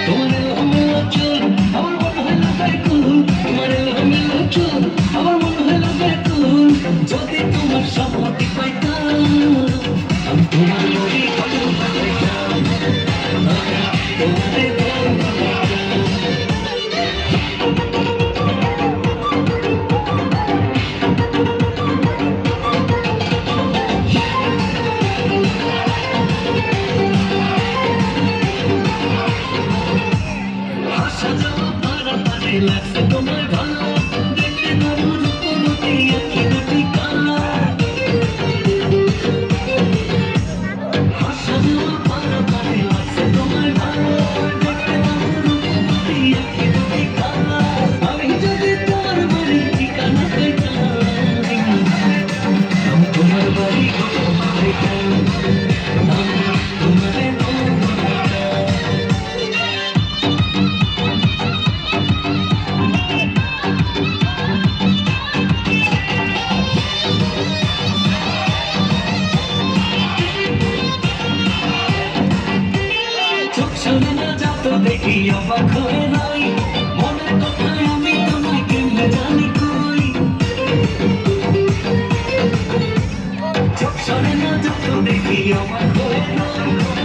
তোমার এলোমেলো চুল আমার মনে হলো ব্যাকুল, তোমার এলোমেলো চুল আমার মনে হলো ব্যাকুল। যদি তোমার সম্মতি পাইতাম আমি তোমার মরি কদম পাইতাম, তোমারে আসা যাওয়া পারাপারে লাগছে তোমার ভালো, দেখতে নরম রূপবতী আঁখি দুটি কালো। আসা যাওয়া পারাপারে লাগছে তোমার ভালো, দেখতে নরম রূপবতী আঁখি দুটি কালো। আমি যদি তোমার বাড়ির ঠিকানা পাইতাম আমি তোমার বাড়ি কত পাইতাম, আমি তোমারে চোখ সরে না যাত দেখি অবাক হয়ে নাই, মনের কথায় আমি তোমায় কেমনে জানি কই। চোখ সরে না যাত দেখি অবাক হয়ে নাই।